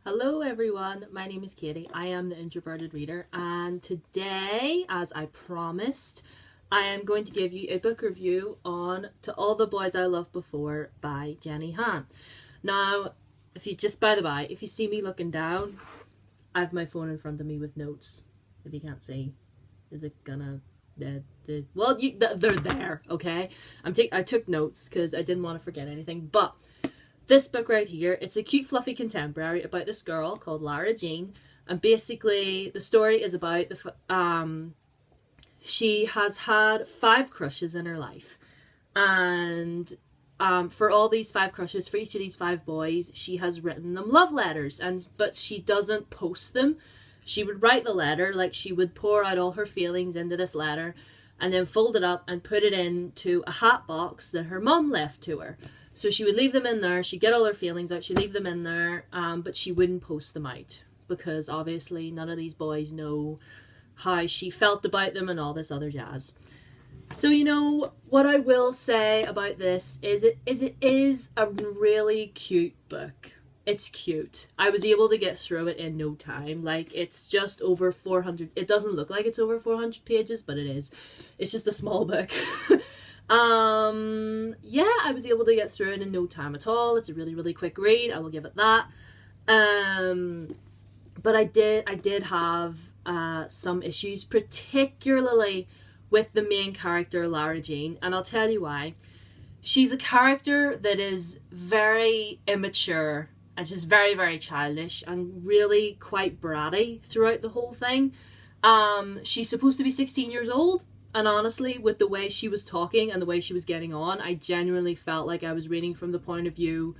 Hello everyone, my name is Katie. I am the Introverted Reader, and today, as I promised, I am going to give you a book review on To All the Boys I Loved Before by Jenny Han. Now, by the by, if you see me looking down, I have my phone in front of me with notes. If you can't see, is it gonna... they're there, okay? I took notes because I didn't want to forget anything, but this book right here, it's a cute fluffy contemporary about this girl called Lara Jean, and basically the story is about she has had 5 crushes in her life, and for all these 5 crushes, for each of these 5 boys, she has written them love letters, but she doesn't post them. She would write the letter, like she would pour out all her feelings into this letter and then fold it up and put it into a hat box that her mum left to her. So she would leave them in there, she'd get all her feelings out, she'd leave them in there, but she wouldn't post them out because obviously none of these boys know how she felt about them and all this other jazz. So, what I will say about this is it is a really cute book. It's cute. I was able to get through it in no time. Like, it's just over 400. It doesn't look like it's over 400 pages, but it is. It's just a small book. Yeah, I was able to get through it in no time at all. It's a really, really quick read. I will give it that. But I did have some issues, particularly with the main character, Lara Jean, and I'll tell you why. She's a character that is very immature and she's very, very childish and really quite bratty throughout the whole thing. She's supposed to be 16 years old, and honestly, with the way she was talking and the way she was getting on, I genuinely felt like I was reading from the point of view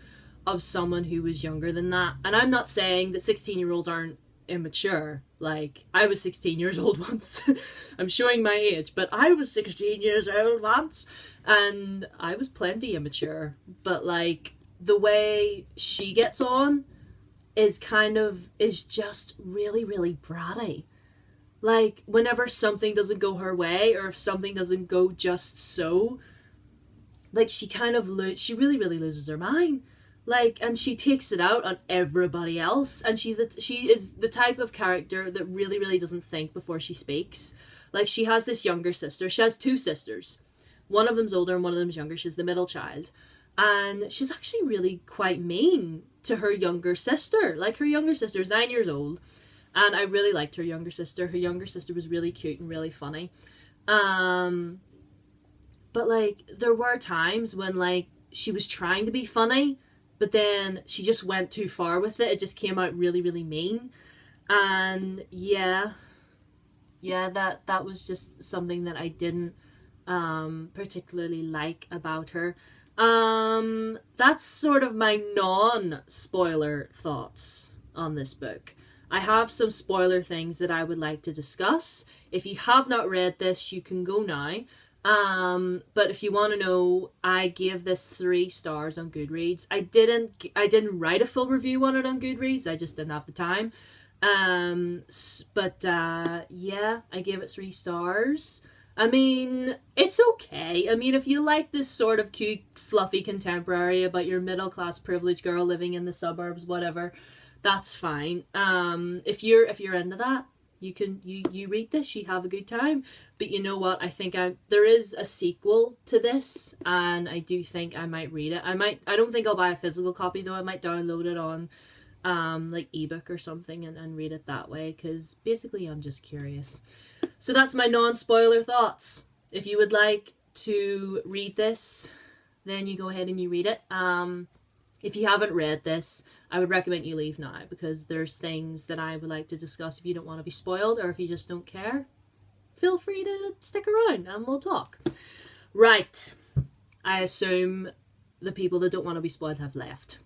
of someone who was younger than that. And I'm not saying that 16-year-olds aren't immature. Like, I was 16 years old once. I'm showing my age, but I was 16 years old once, and I was plenty immature. But like, the way she gets on is just really, really bratty. Like, whenever something doesn't go her way, or if something doesn't go just so, like, she really, really loses her mind. Like, and she takes it out on everybody else, and she is the type of character that really, really doesn't think before she speaks. Like, she has this younger sister. She has 2 sisters. One of them's older and one of them's younger. She's the middle child. And she's actually really quite mean to her younger sister. Like, her younger sister is 9 years old, and I really liked her younger sister. Her younger sister was really cute and really funny. But, like, there were times when, like, she was trying to be funny, but then she just went too far with it. It just came out really, really mean. And, yeah, that was just something that I didn't particularly like about her. That's sort of my non-spoiler thoughts on this book. I have some spoiler things that I would like to discuss. If you have not read this, you can go now. But if you want to know, I gave this 3 stars on Goodreads. I didn't write a full review on it on Goodreads. I just didn't have the time. Yeah, I gave it 3 stars. I mean, it's okay. I mean, if you like this sort of cute, fluffy contemporary about your middle-class privileged girl living in the suburbs, whatever, that's fine. If you're into that, you read this, you have a good time. But you know what? I think there is a sequel to this, and I do think I might read it. I don't think I'll buy a physical copy though. I might download it on like ebook or something and read it that way, because basically I'm just curious. So that's my non-spoiler thoughts. If you would like to read this, then you go ahead and you read it. If you haven't read this, I would recommend you leave now, because there's things that I would like to discuss. If you don't want to be spoiled, or if you just don't care, feel free to stick around and we'll talk. Right. I assume the people that don't want to be spoiled have left.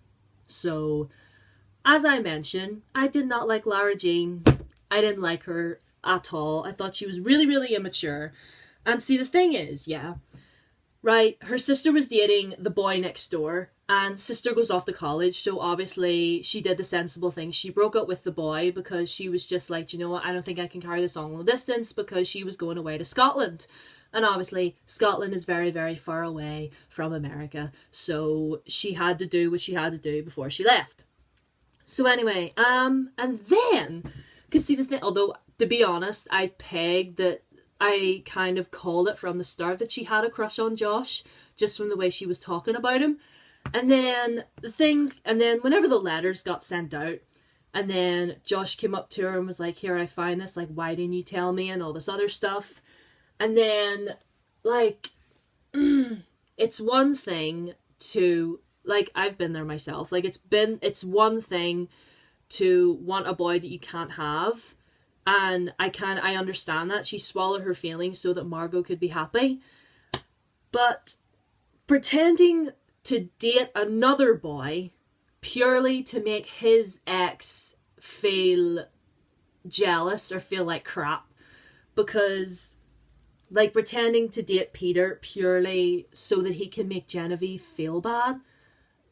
So, as I mentioned, I did not like Lara Jean. I didn't like her at all. I thought she was really, really immature. And see, the thing is, right, her sister was dating the boy next door, and sister goes off to college, so obviously she did the sensible thing. She broke up with the boy because she was just like, you know what, I don't think I can carry this long distance, because she was going away to Scotland. And obviously Scotland is very, very far away from America, so she had to do what she had to do before she left. So anyway, and then, because see the thing, although to be honest, I pegged that, I kind of called it from the start that she had a crush on Josh, just from the way she was talking about him. And then whenever the letters got sent out, and then Josh came up to her and was like, here, I find this, like, why didn't you tell me, and all this other stuff. And then, like, it's one thing to, like, I've been there myself. Like, it's one thing to want a boy that you can't have. And I understand that. She swallowed her feelings so that Margot could be happy. But pretending to date another boy purely to make his ex feel jealous or feel like crap, because, like, pretending to date Peter purely so that he can make Genevieve feel bad,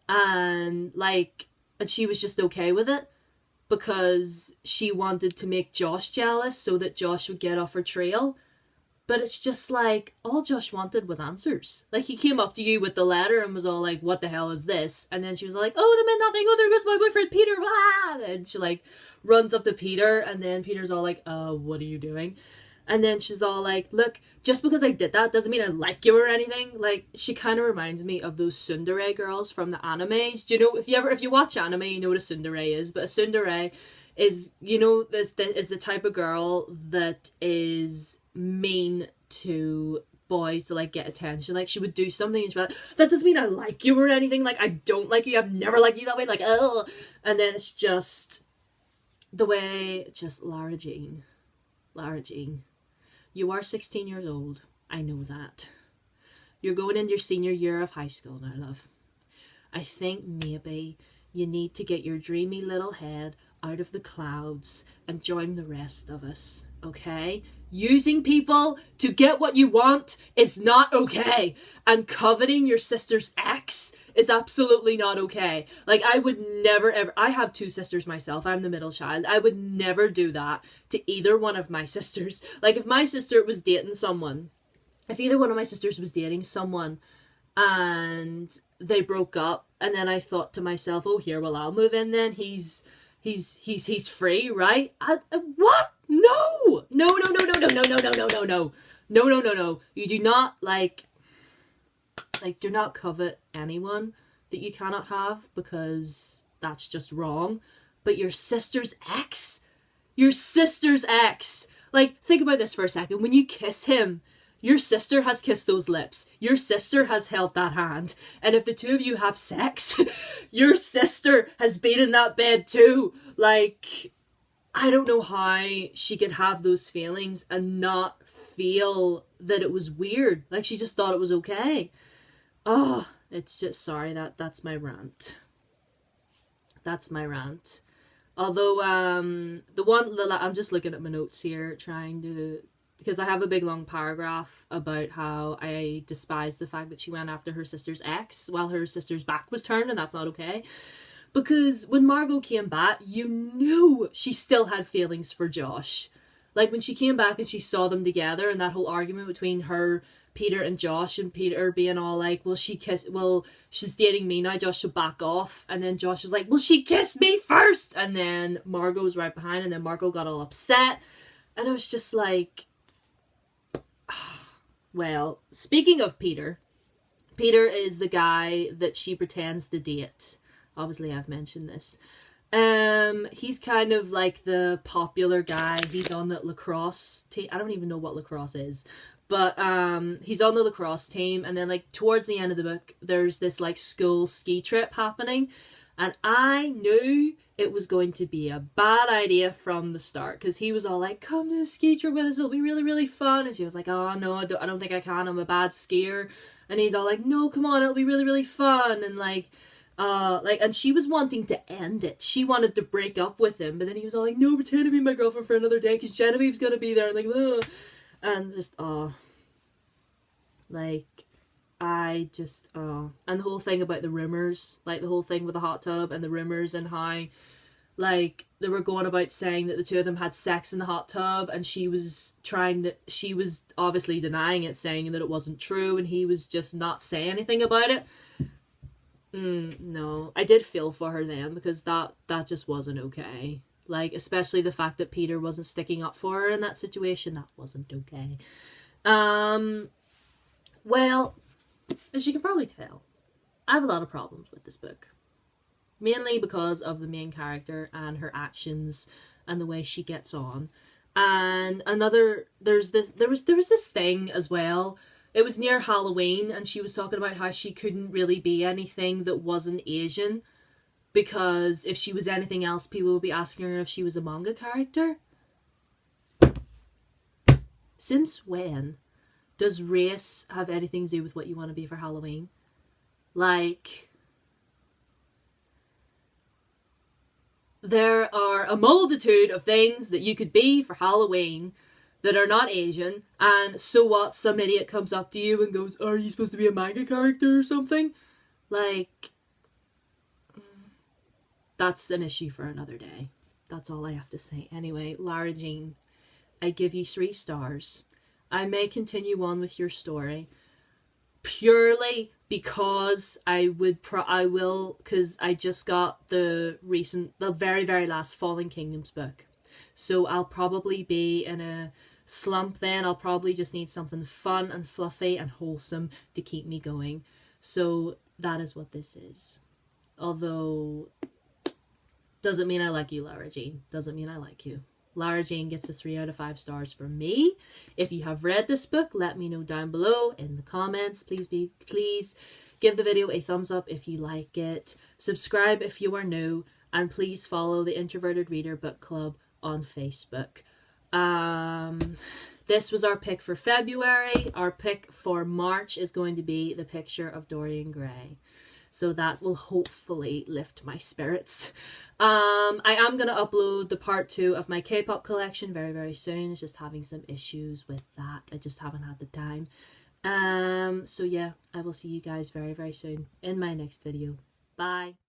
and she was just okay with it because she wanted to make Josh jealous so that Josh would get off her trail. But it's just like, all Josh wanted was answers. Like, he came up to you with the letter and was all like, what the hell is this? And then she was like, oh, they meant nothing. Oh, there goes my boyfriend Peter. Ah! And she, like, runs up to Peter, and then Peter's all like, what are you doing? And then she's all like, look, just because I did that doesn't mean I like you or anything. Like, she kind of reminds me of those tsundere girls from the animes. Do you know, if you watch anime, you know what a tsundere is. But a tsundere is, you know, this is the type of girl that is mean to boys to, like, get attention. Like, she would do something and she'd be like, that doesn't mean I like you or anything. Like, I don't like you. I've never liked you that way. Like, oh. And then it's just the way, just Lara Jean. You are 16 years old. I know that. You're going into your senior year of high school now, love. I think maybe you need to get your dreamy little head out of the clouds and join the rest of us, okay? Using people to get what you want is not okay. And coveting your sister's ex is absolutely not okay. Like, I would never ever, I have 2 sisters myself, I'm the middle child, I would never do that to either one of my sisters. Like, if my sister was dating someone, if either one of my sisters was dating someone and they broke up, and then I thought to myself, oh, here, well, I'll move in then, he's free, right? What? No! No. You do not, like, do not covet anyone that you cannot have, because that's just wrong. But your sister's ex? Like, think about this for a second. When you kiss him, your sister has kissed those lips. Your sister has held that hand. And if the two of you have sex, your sister has been in that bed too. Like, I don't know how she could have those feelings and not feel that it was weird. Like, she just thought it was okay. Oh, it's just, sorry, that's my rant. That's my rant. Although, I'm just looking at my notes here, trying to, because I have a big long paragraph about how I despise the fact that she went after her sister's ex while her sister's back was turned, and that's not okay. Because when Margot came back, you knew she still had feelings for Josh. Like, when she came back and she saw them together, and that whole argument between her, Peter, and Josh, and Peter being all like, well, she's dating me now, Josh should back off. And then Josh was like, well, she kissed me first. And then Margot was right behind, and then Margot got all upset. And I was just like, well, speaking of Peter is the guy that she pretends to date. Obviously, I've mentioned this. He's kind of like the popular guy. He's on the lacrosse team. I don't even know what lacrosse is. But he's on the lacrosse team. And then, like, towards the end of the book, there's this, like, school ski trip happening. And I knew it was going to be a bad idea from the start. Because he was all like, come to the ski trip with us. It'll be really, really fun. And she was like, oh, no, I don't think I can. I'm a bad skier. And he's all like, no, come on. It'll be really, really fun. And, and she was wanting to end it. She wanted to break up with him, but then he was all like, no, pretend to be my girlfriend for another day, because Genevieve's gonna be there, like, ugh. And just, and the whole thing about the rumours, like, the whole thing with the hot tub, and the rumours, and how, like, they were going about saying that the two of them had sex in the hot tub, and she was obviously denying it, saying that it wasn't true, and he was just not saying anything about it. No, I did feel for her then, because that just wasn't okay. Like, especially the fact that Peter wasn't sticking up for her in that situation, that wasn't okay. Well, as you can probably tell, I have a lot of problems with this book. Mainly because of the main character and her actions and the way she gets on. And there was this thing as well. It was near Halloween, and she was talking about how she couldn't really be anything that wasn't Asian, because if she was anything else, people would be asking her if she was a manga character. Since when does race have anything to do with what you want to be for Halloween? Like, there are a multitude of things that you could be for Halloween that are not Asian, and so what, some idiot comes up to you and goes, are you supposed to be a manga character or something? Like, that's an issue for another day. That's all I have to say. Anyway, Lara Jean, I give you 3 stars. I may continue on with your story purely because because I just got the very, very last Fallen Kingdoms book. So I'll probably be in a slump then. I'll probably just need something fun and fluffy and wholesome to keep me going. So that is what this is. Although, doesn't mean I like you, Lara Jean. Doesn't mean I like you. Lara Jean gets a 3 out of 5 stars from me. If you have read this book, let me know down below in the comments. Please give the video a thumbs up if you like it. Subscribe if you are new. And please follow the Introverted Reader Book Club on Facebook. This was our pick for February. Our pick for March is going to be The Picture of Dorian Gray. So that will hopefully lift my spirits. I am going to upload the part 2 of my K-pop collection very, very soon. It's just having some issues with that. I just haven't had the time. So yeah, I will see you guys very, very soon in my next video. Bye.